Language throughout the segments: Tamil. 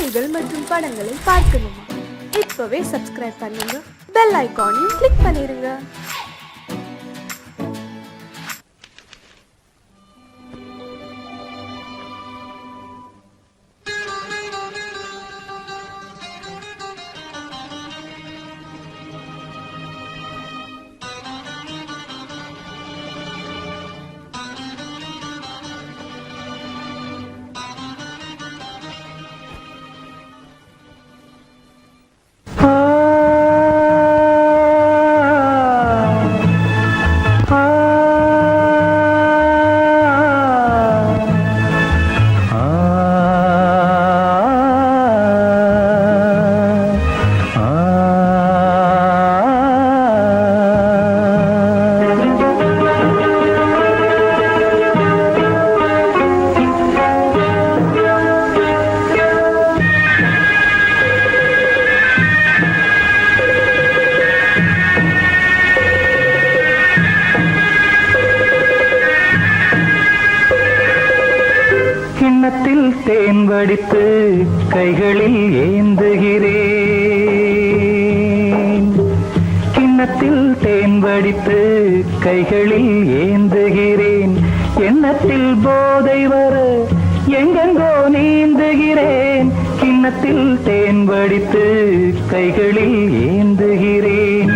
செய்திகள் மற்றும் படங்களை பார்க்கணுமா? இப்பவே சப்ஸ்கிரைப் பண்ணுங்க, பெல் ஐகானையும் கிளிக் பண்ணிருங்க. தேன் வடித்து கைகளில் ஏந்துகிறேன், கிண்ணத்தில் தேன் வடித்து கைகளில் ஏந்துகிறேன். எண்ணத்தில் போதை வர எங்கெங்கோ நீந்துகிறேன், கிண்ணத்தில் தேன் வடித்து கைகளில் ஏந்துகிறேன்.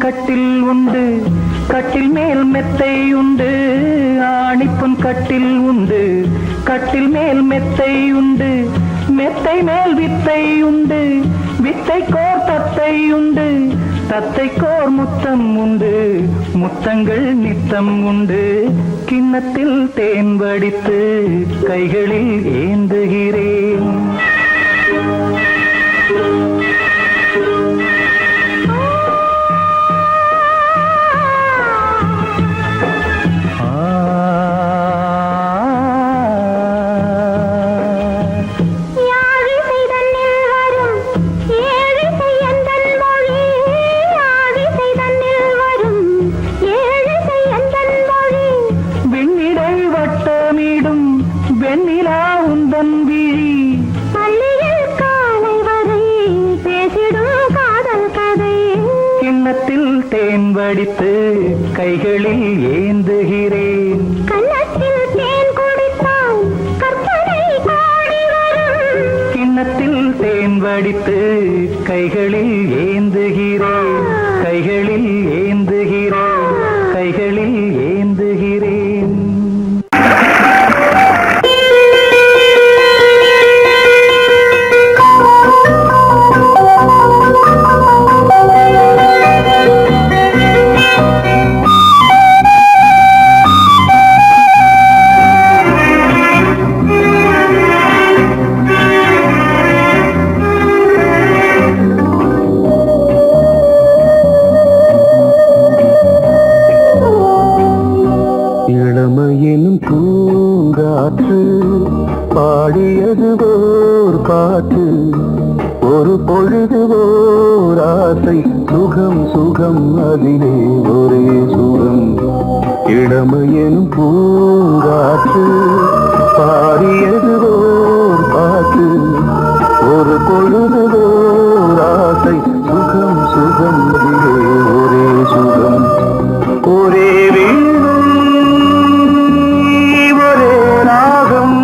கட்டில் உண்டு, கட்டில் மேல் மெத்தை உண்டு, ஆணிப்பொன் கட்டில் உண்டு, கட்டில் மேல் மெத்தை உண்டு, மெத்தை மேல் வித்தை உண்டு, வித்தை கோர் தத்தை உண்டு, தத்தை கோர் முத்தம் உண்டு, முத்தங்கள் நித்தம் உண்டு. கிண்ணத்தில் தேன் வடித்து கைகளில் ஏந்துகிறேன். வெண்ணிலா உந்தன் விழி பள்ளியில் காலை வரை பேசிடும் காதல் கதை. கிண்ணத்தில் தேன் வடித்து கைகளில் ஏந்துகிறேன். கண்ணத்தில் தேன் குடித்தால் கற்பனை கோடி வரும். கிண்ணத்தில் தேன் வடித்து கைகளில் ஏந்துகிறேன், கைகளில் ஏந்துகிறேன், கைகளில் ஏந்துகிறேன். இளமையிலும் பூங்காற்று பாடியது ஓர் பாட்டு, ஒரு பொழுது ஓர் ஆசை சுகம் சுகம் அதிலே ஒரே சுகம் இளமையெனும் பூங்காற்று பாடியது ஓர் பாட்டு ஒரு பொழுதுதோர் ஆசை சுகம் சுகம் அதிலே ஒரே சுகம் ஒரே வீணை ஒரே ராகம்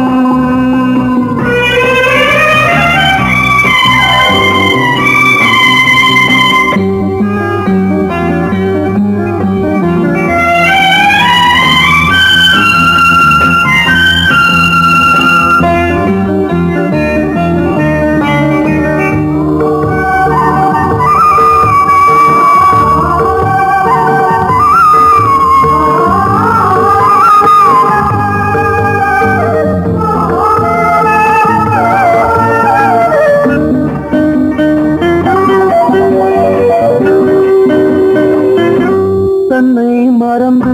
தன்னை மறந்து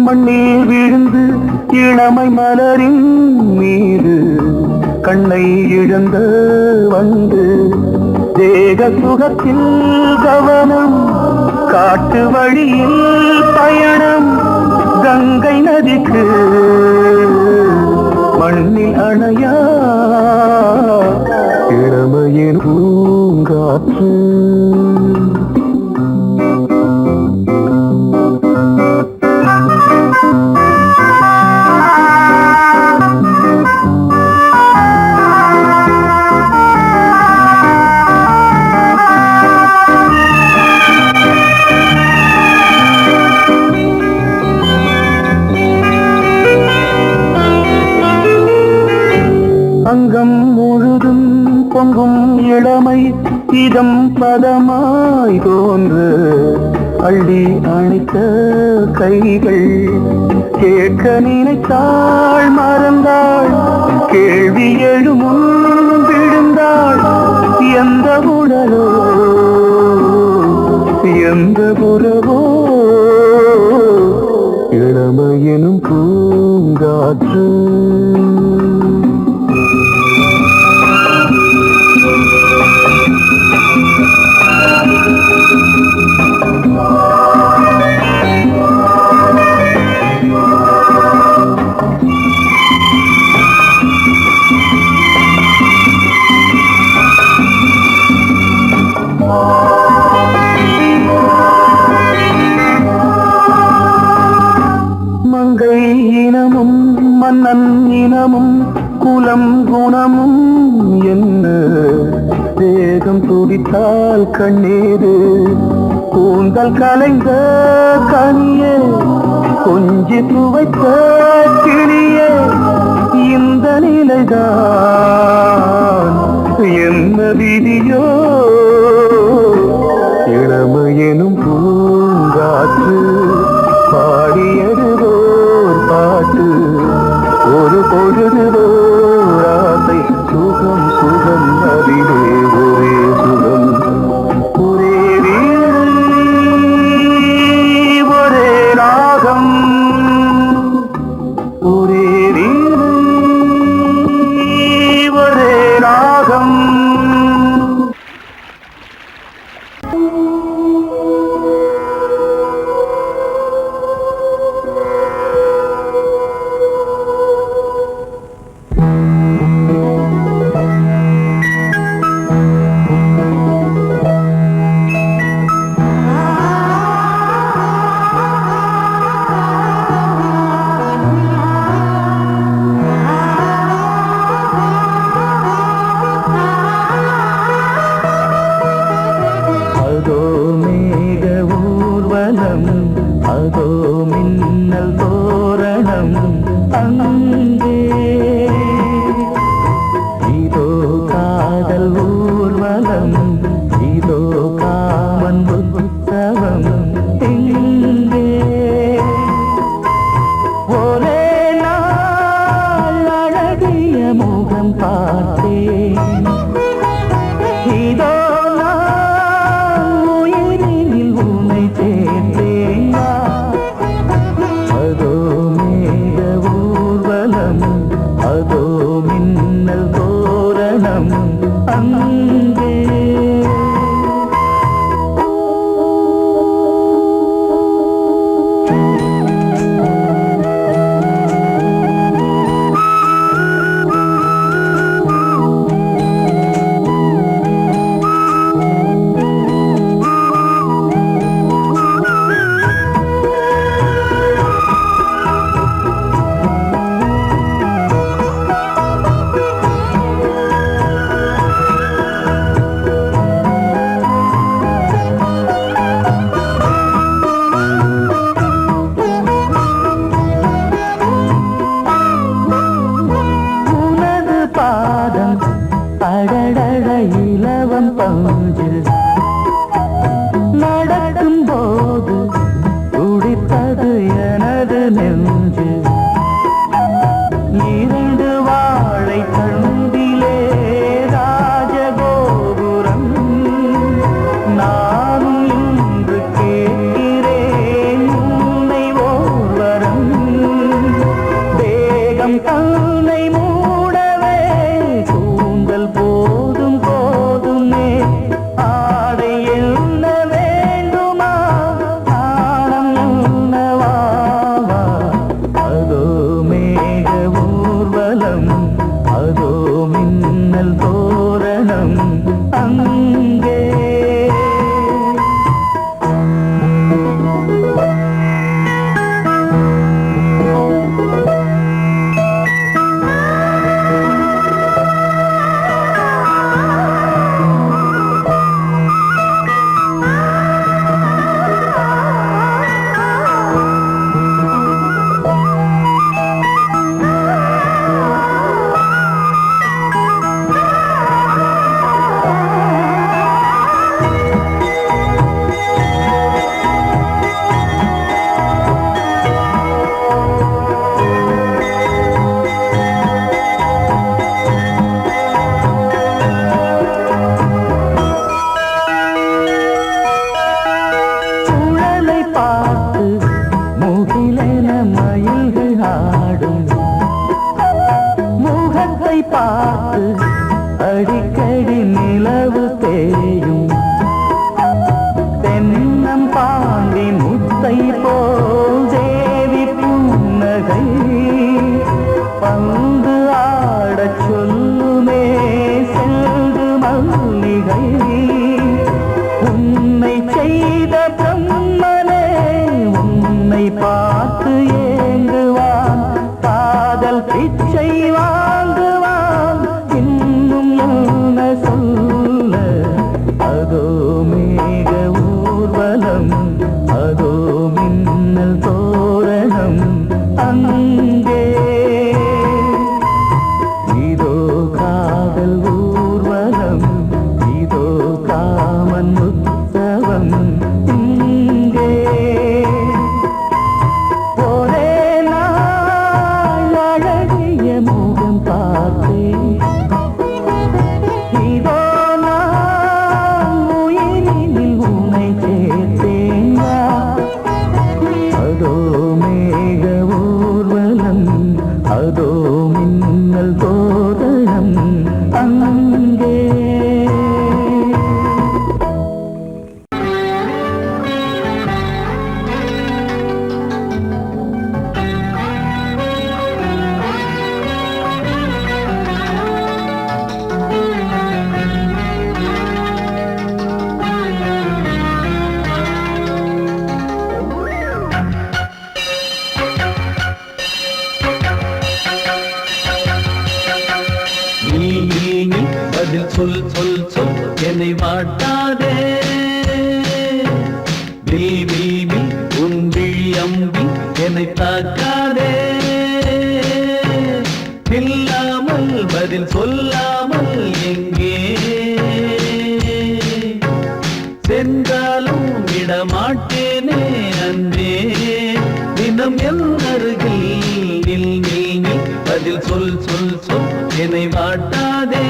மண்ணில் விழுந்து இளமை மலரின் மீது கண்ணை இழந்த வந்து தேக சுகத்தில் கவனம் காட்டு வழியில் பயணம் கங்கை நதிக்கு மண்ணில் அணையா இளமையின் பூங்காற்று அங்கம் முழுதும் பொங்கும் இளமை இதம் பதமாய் தோன்று அள்ளி அணைத்த கைகள் கேட்க நினைத்தாள் மறந்தாள் கேள்வி எழுமுன் விழுந்தாள் எந்த உடலோ எந்த புறவோ இளமையெனும் பூங்காற்று மங்கை இனமும் மன்னன் இனமும் குலம் குணமும் என்ன தேகம் துடித்தால் கண்ணீரு கூந்தல் கலைந்த கனியே கொஞ்சி துவைத்த கிளியே இந்த நிலைதான் என்ன விதியோ இளமையெனும் பூங்காற்று பாடியதுவோர் பாட்டு ஒரு பொழுதுவோர் ஆசை சுகம் சுகம் அதிலே ஒரே சுகம் ஒரே வீணை ஒரே ராகம் ஒரே வீணை ஒரே ராகம் வாட்டாதே. வில் வில் வில் உன் விழி அம்பி என்னை தாக்காதே. இல்லாமல் பதில் சொல்லாமல் எங்கே சென்றாலும் விடமாட்டேனே அன்பே. தினம் என் அருகில் நில் நில் நில் பதில் சொல் சொல் சொல் என்னை வாட்டாதே.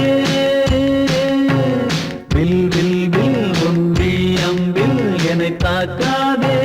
வில் வில் வில் உன் விழி அம்பில் என்னை தாக்காதே.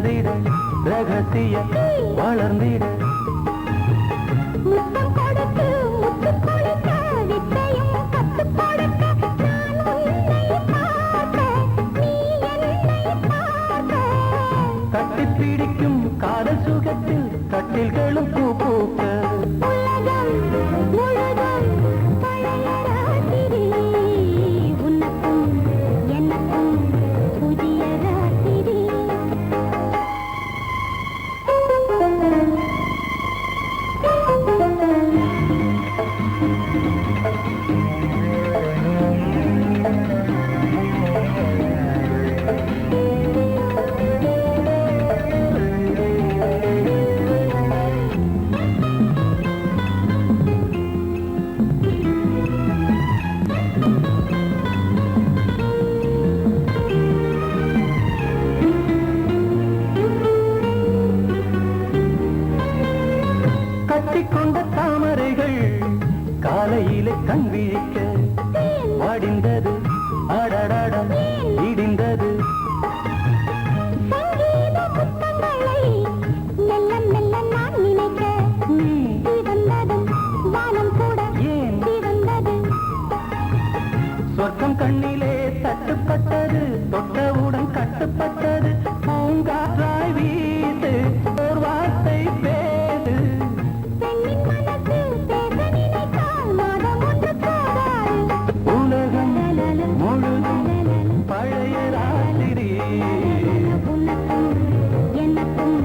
மலர்ந்திட ரகசிய வளர்ந்திட முத்தம் கொடுத்து முத்து கொடுக்க வித்தையும் கத்து கொடுக்க நான் உன்னை பார்க்க நீ என்னை பார்க்க கட்டி பிடிக்கும் காதல் சுகத்தில் கட்டில்களும் பூ பூக்க உலகம் முழுதும் பழைய ராத்திரி உனக்கும் எனக்கும் புதிய ராத்திரி கட்டிக்கொண்ட தாமரைகள் காலையிலே கண் விழிக்க வாடிந்தது அடடடம் இடிந்தது சங்கீத முத்தங்களை மெல்ல மெல்ல நான் நினைக்க சிவந்ததும் வானம் கூட ஏன் சிவந்தது சொர்க்கம் கண்ணிலே தட்டுப்பட்டது தொட்டவுடன் கட்டுப்பட்டது பூங்காற்றாய் வீசு ஒரு வார்த்தை பேசு பெண்ணின் மனசு பேச நினைத்தால் மாதம் ஒன்று போதாது உலகம் முழுதும் பழைய ராத்திரி உனக்கும் எனக்கும்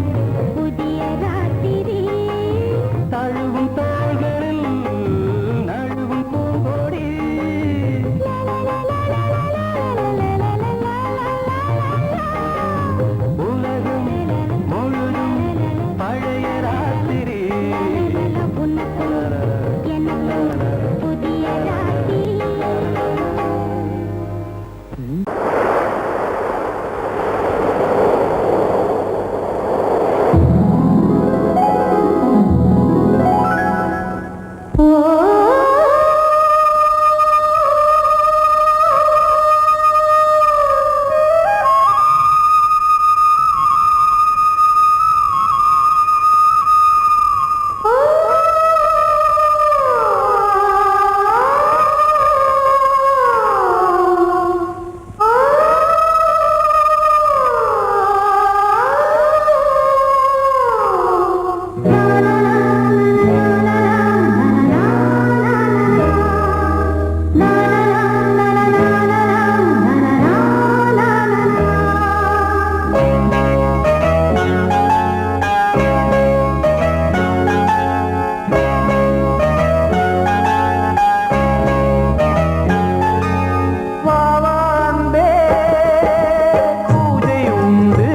புதிய ராத்திரி தழுவும் தோள்களில் நழுவும் பூங்கொடி உலகம் முழுதும் பழைய ராத்திரி உனக்கும் எனக்கும் புதிய ராத்திரி வாவாந்தே பூஜை உண்டு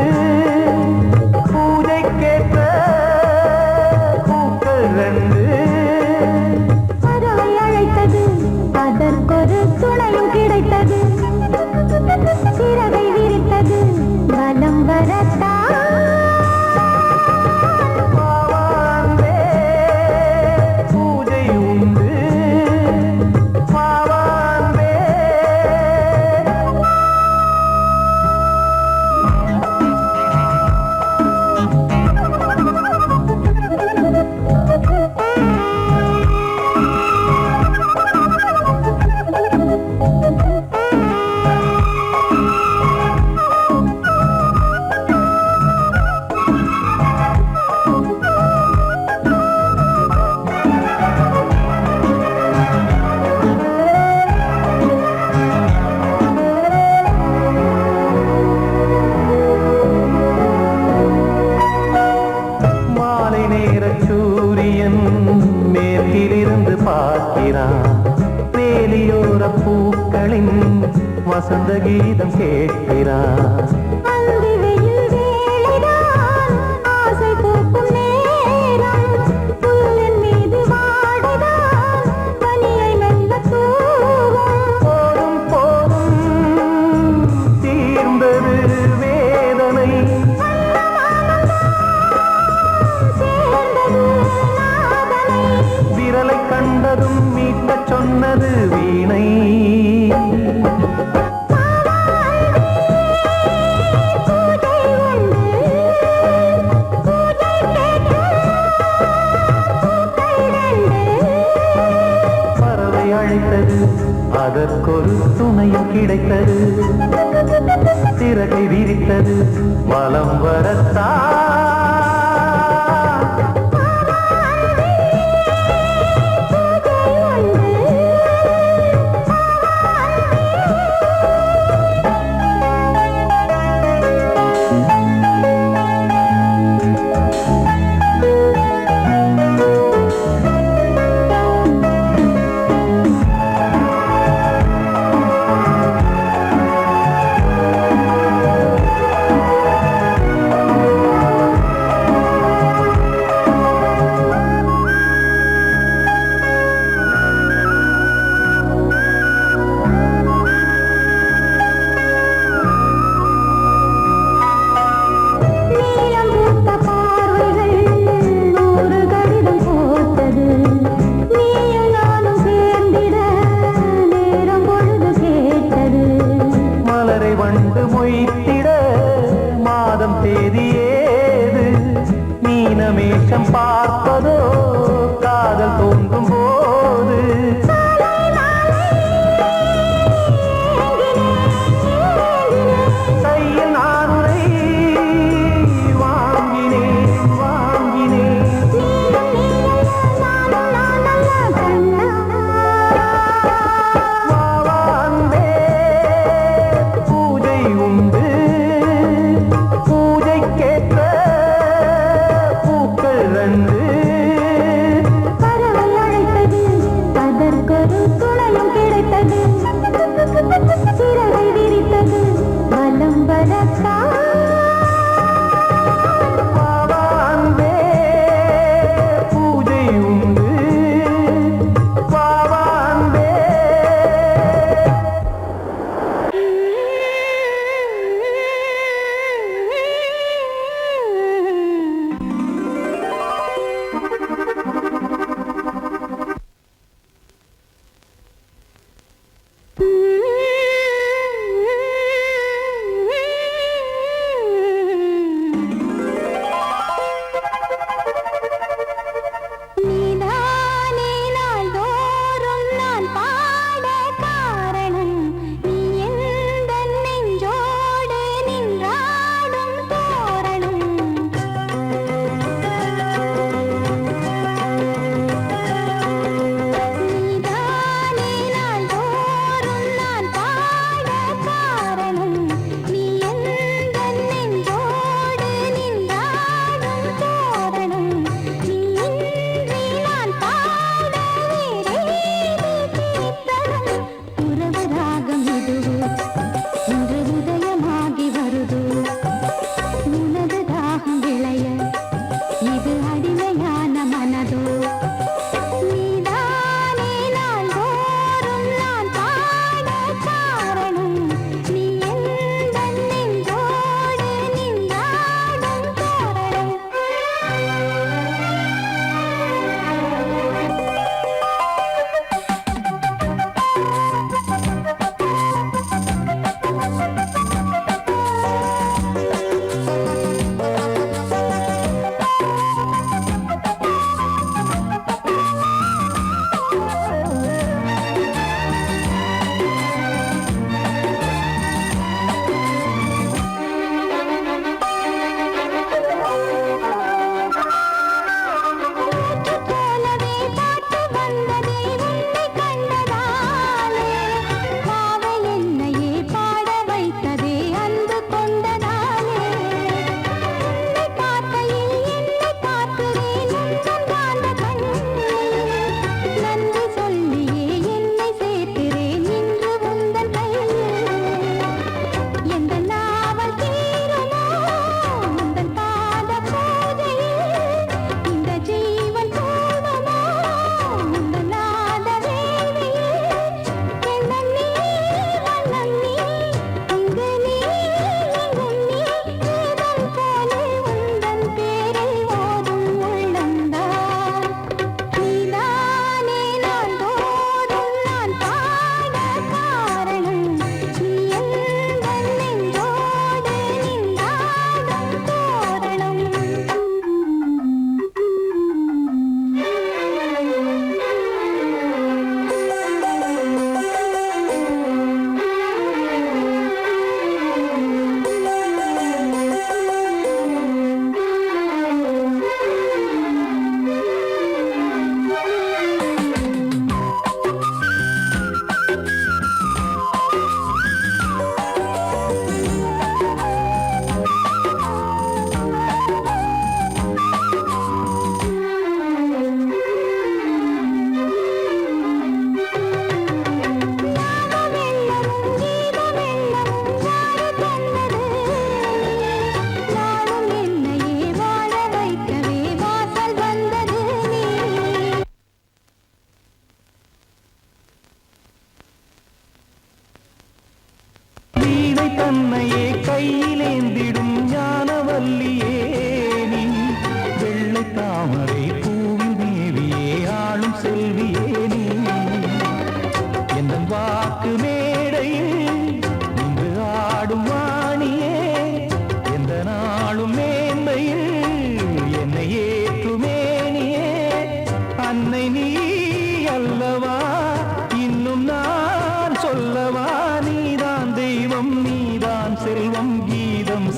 பூஜைக்கேற்ற பூக்கள் ரெண்டு பறவை அழைத்தது அதற்கொரு துணையும் கிடைத்தது சிறகை விரித்தது வலம் வரத்தான் வாவாந்தே பூஜை உண்டு வாவாந்தே மாலை நேர சூரியன் மேற்கிலிருந்து பார்க்கிறான் வேலியோர பூக்களின் வசந்த கீதம் கேட்கிறான் அந்தி வெயில் வேளைதான் ஆசை பூக்கும் நேரம் புல்லின் மீது வாடைதான் பனியை மெல்ல தூவும் போதும் போதும் தீர்ந்தது வேதனை சேர்ந்தது நாதனை விரலை கண்டதும் மீட்டச் சொன்னது வீணை பூஜை உண்டு அதற்கொரு துணையும் கிடைத்தது, சிறகை விரித்தது வலம் வரத்தான்.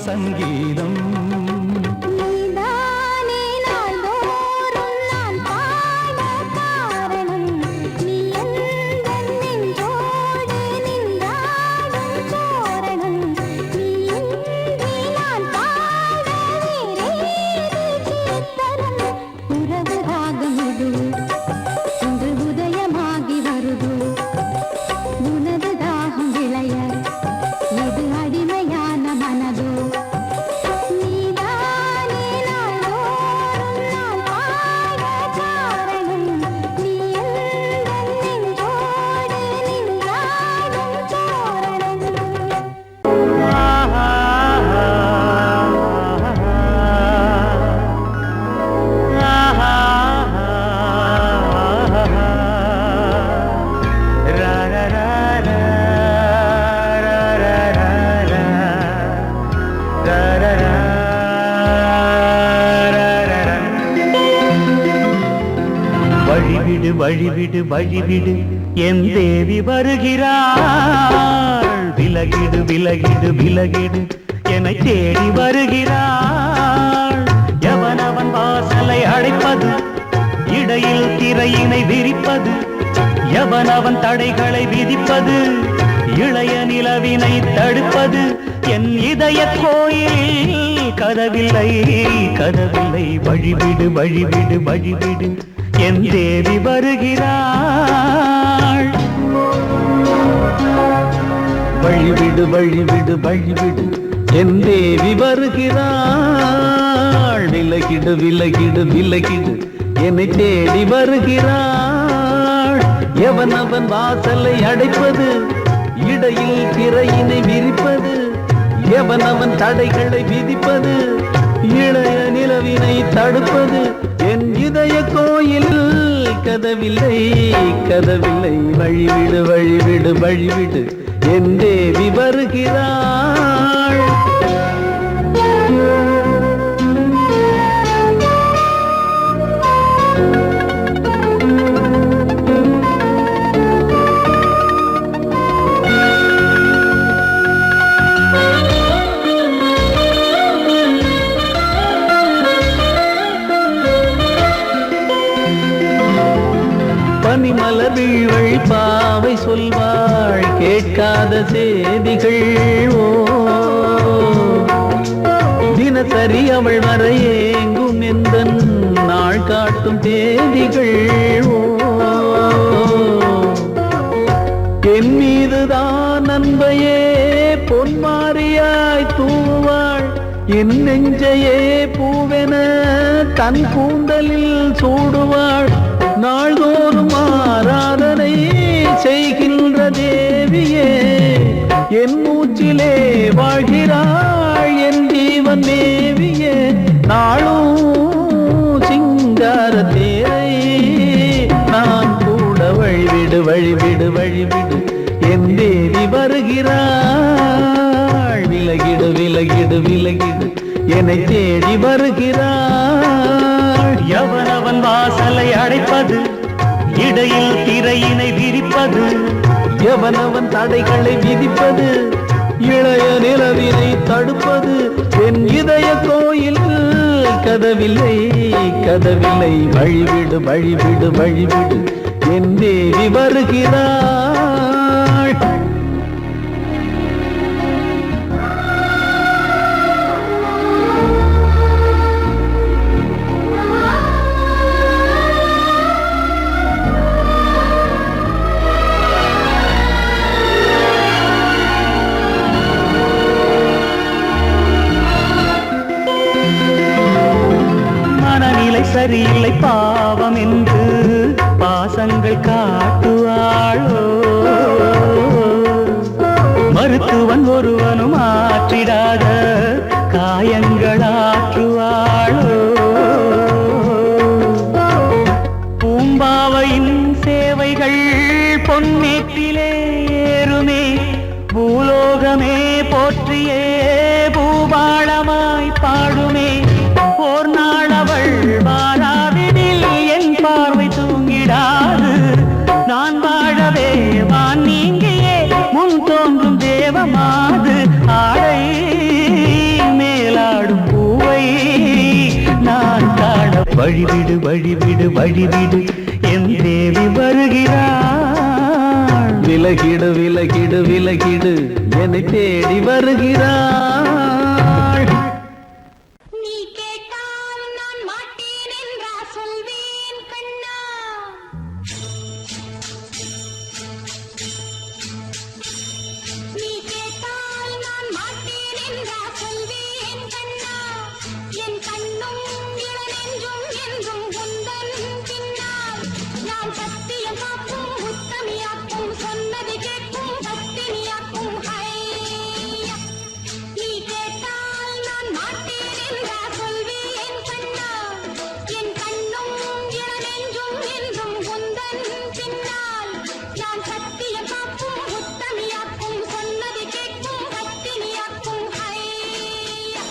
சங்கீதம் நீதானே நாள்தோறும் நான் பாட காரணம் நீ எந்தன் நெஞ்சோடு நின்றாடும் தோரணம் நீ இன்றி நான் பாட வேறேது கீர்த்தனம் உறவு ராகம் இது இன்று உதயமாகி வருது உனது தாகம் விளைய இது அடிமையான மனதோ நீதானே நாள்தோறும் நான் பாட காரணம் நீ எந்தன் நெஞ்சோடு நின்றாடும் தோரணம் வழிவிடு வழிவிடு வழிவிடு என் தேவி வருகிறாள் விலகிடு விலகிடு விலகிடு என்னை தேடி வருகிறாள் எவனவன் வாசலை அடைப்பது இடையில் திரையினை விரிப்பது எவனவன் தடைகளை விதிப்பது இளைய நிலவினை தடுப்பது என் இதய கோயில் கதவில்லை கதவில்லை வழிவிடு வழிவிடு வழிவிடு என் தேவி வருகிறாள் வழிவிடு வழிவிடு வழிவிடு என் தேவி வருகிறாள் விலகிடு விலகிடு விலகிடு என்னை தேடி வருகிறாள் எவனவன் வாசலை அடைப்பது இடையில் திரையினை விரிப்பது எவனவன் தடைகளை விதிப்பது இளைய நிலவினை தடுப்பது என் இதய கோயில் கதவில்லை கதவில்லை வழிவிடு வழிவிடு வழிவிடு என் தேவி வருகிறாள் பனிமலர் வீழ்வழி பாவை சொல்வாள் கேட்காத செய்திகள் ஓ தினசரி அவள் வர ஏங்கும் எந்த நாள் காட்டும் தேதிகள் ஓ என் மீதுதான் அன்பையே பொன்மாரியாய் தூவாள் என் நெஞ்சையே பூவென தன் கூந்தலில் சூடுவாள் நாள்தோறும் ஆராதனை செய்கின்ற தேவியே என் மூச்சிலே வாழ்கிறாள் என் ஜீவன் தேவியே நாளும் சிங்கார தேரை நான் கூட வழிவிடு வழிவிடு வழிவிடு என் தேவி வருகிறாள் விலகிடு விலகிடு விலகிடு என்னை தேடி வருகிறாள் எவனவன் வாசலை அடைப்பது இடையில் திரையினை விரிப்பது எவனவன் தடைகளை விதிப்பது இளைய நிலவினை தடுப்பது என் இதய கோயில் கதவில்லை கதவில்லை வழிவிடு வழிவிடு வழிவிடு என் தேவி வருகிறாள் சரியில்லை பாவம் என்று பாசங்கள் காட்டுவாளோ மருத்துவன் ஒருவனும் ஆற்றிடாத காயங்களாற்றுவாளோ பூம்பாவையின் சேவைகள் பொன்னேற்றிலே ஏறுமே பூலோகமே போற்றியே பூபாளமாய் பாடுமே ஓர் நாள் அவள் வாராவிடில் என் பார்வை தூங்கிடாது நான் வாழவே வான் நீங்கியே முன் தோன்றும் தேவமாது ஆடை வழிவிடு வழிவிடு வழிவிடு என் தேவி வருகிறாள். விலகிடு விலகிடு விலகிடு என்னை தேடி வருகிறாள். நீ கேட்டால் நான் மாட்டேன் என்றா சொல்வேன் கண்ணா. நீ கேட்டால் நான் மாட்டேன் என்றா சொல்வேன் கண்ணா. என் கண்ணும் இளநெஞ்சும் என்றும் உந்தன் பின்னால். நான் சத்தியம் காக்கும் உத்தமியாக்கும் சொன்னது கேட்கும் பத்தினியாக்கும் ஹையா. நீ கேட்டால் நான் மாட்டேன் என்றா சொல்வேன் கண்ணா. என் கண்ணும் இளநெஞ்சும் என்றும் உந்தன் பின்னால். நான் சத்தியம் காக்கும் உத்தமியாக்கும் சொன்னது கேட்கும் பத்தினியாக்கும் ஹையா.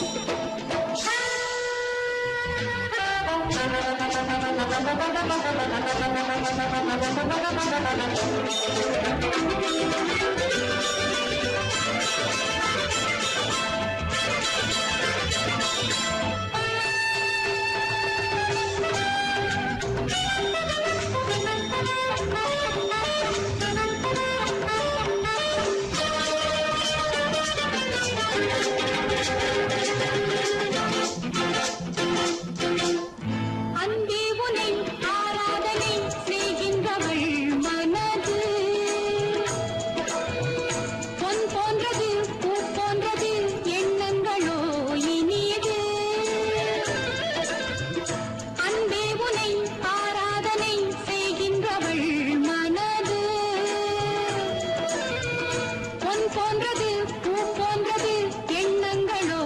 அன்பே உனை ஆராதனை செய்கின்றவள் மனது பொன் போன்றது பூ போன்றது எண்ணங்களோ இனியது. அன்பே உனை ஆராதனை செய்கின்றவள் மனது பொன் போன்றது பூ போன்றது எண்ணங்களோ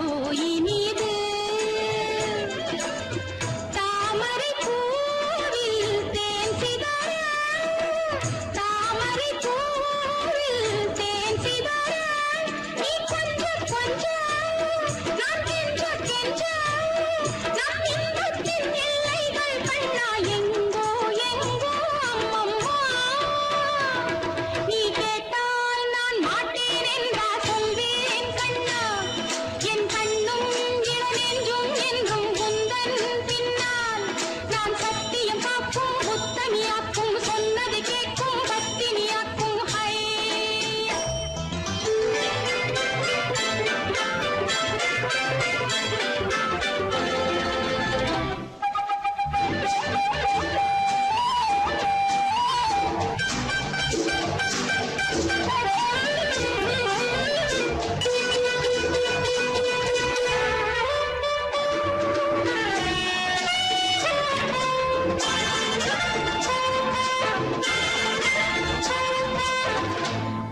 இனியது. தாமரை பூவில் தேன் சிதற, தாமரை பூவில் தேன் சிதற, நீ கொஞ்சம் கொஞ்சம் நான் கெஞ்ச கெஞ்ச, நம் இன்பத்தின் எல்லைகள் கண்ணா எங்கோ எங்கோ அம்மம்மா. நீ கேட்டால் நான் மாட்டேன் என்றா சொல்வேன் கண்ணா. என் கண்ணும் இளநெஞ்சும் என்றும் உந்தன் பின்னால். நான் சத்தியம் காக்கும் உத்தமியாக்கும் சொன்னது கேட்கும் பத்தினியாக்கும் ஹையா.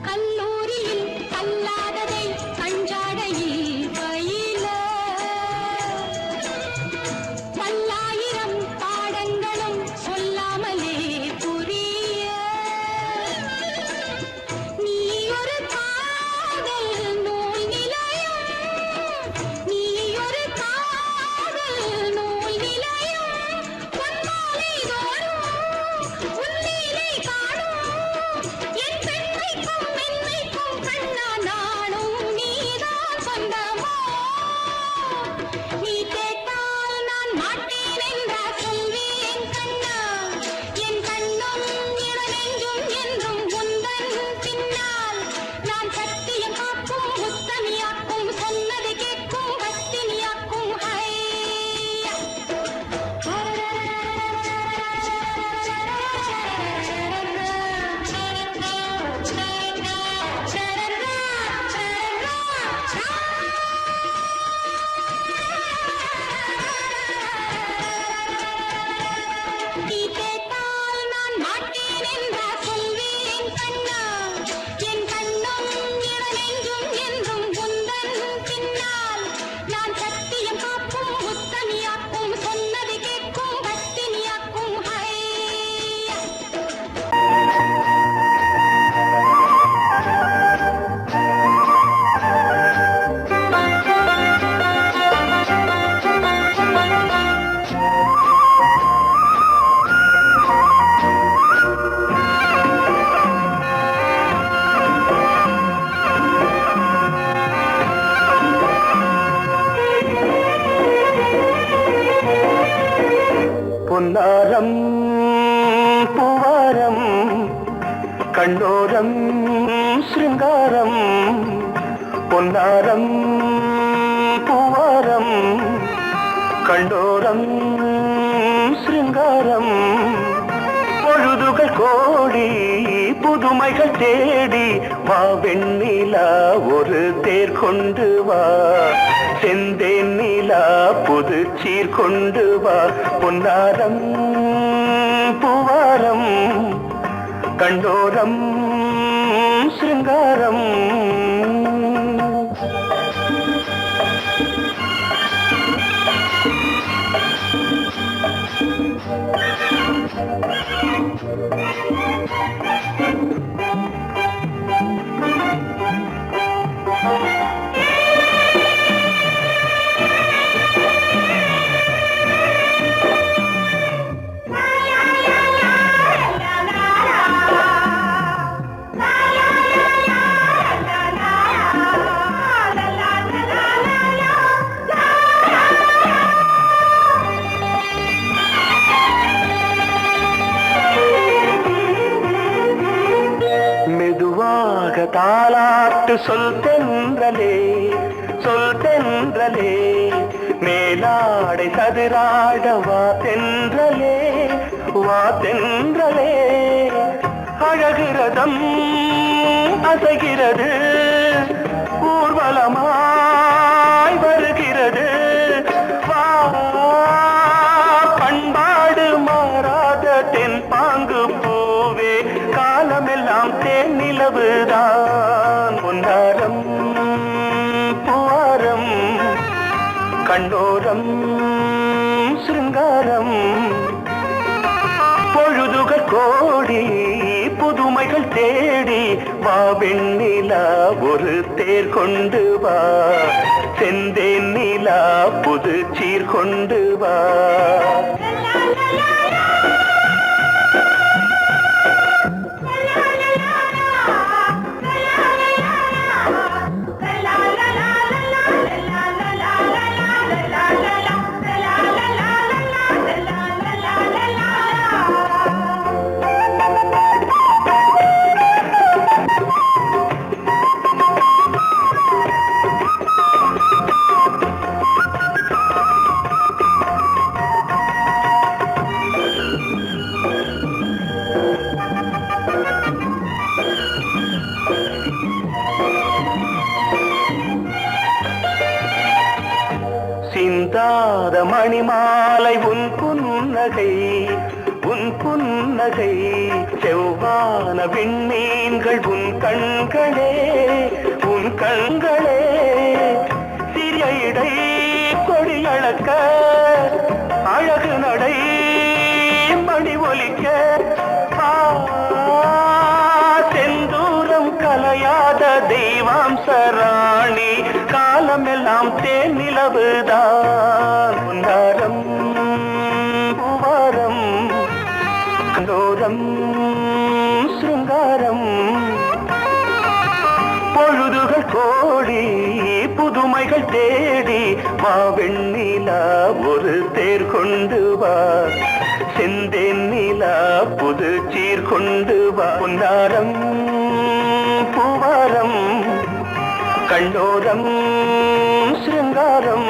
கல்லூரியில் கல்லாததை கஞ்சாடையில் பயில, பல்லாயிரம் பாடங்களும் சொல்லாமலே புரிய. நீ ஒரு காதல் நூல் நிலையம், நீ ஒரு காதல் நூல் நிலையம். பொன்மாலை தோறும் உன்னிலை காணும் என் பெண்மைக்கும் மென்மைக்கும் கண்ணா நானும் நீதான் சொந்தமோ. நீ கேட்டால் நான் மாட்டேன் என்றா சொல்வேன் கண்ணா. என் கண்ணும் இளநெஞ்சும் என்றும் உந்தன் பின்னால். நான் சத்தியம் காக்கும் உத்தமியாக்கும் சொன்னது கேட்கும் பத்தினியாக்கும் ஹையா. நீ கேட்டால் நான் மாட்டேன் என்றா சொல்வேன் கண்ணா. என் கண்ணும் இளநெஞ்சும் கண்ணோரம் சிருங்காரம் பொன்னாரம் பூவாரம் கண்ணோரம் சிருங்காரம் பொழுதுகள் கோடி புதுமைகள் தேடி வா வெண்ணிலா ஒரு தேர் கொண்டு வா செந்தேன் நிலா புது சீர் கொண்டு வா பொன்னாரம் பூவாரம் கண்டோரம் சிருங்காரம் தாலாட்டு சொல் தென்றலே சொல் தென்றலே மேலாடை சதுராட வா தென்றலே வா தென்றலே அழகிறதம் அசைகிறது ஊர்வலமாய் வருகிறது வா பண்பாடு மாறாத தென் பாங்கு பூவே காலமெல்லாம் தேன் நிலவுதான் பொன்னாரம் பூவாரம் கண்ணோரம் சிருங்காரம் பொழுதுகள் கோடி புதுமைகள் தேடி வா வெண்ணிலா ஒரு தேர் கொண்டு வா செந்தேன் நிலா புது சீர் கொண்டு வா சிந்தாத மணிமாலை உன் புன்னகை உன் புன்னகை செவ்வான விண்மீன்கள் உன் கண்களே உன் கண்களே சிறிய இடை கொடியளக்க அழகு நடை மணி ஒலிக்க செந்தூரம் கலையாத தெய்வாம்சராணி காலமெல்லாம் தேன் நிலவுதான் பொன்னாரம் பூவாரம் கண்டோரம் சிருங்காரம் பொழுதுகள் கோடி புதுமைகள் தேடி வா வெண்ணிலா ஒரு தேர் கொண்டு வா செந்தேன் நிலா புது சீர் கொண்டு வா பொன்னாரம் பூவாரம் கண்டோரம் சிருங்காரம்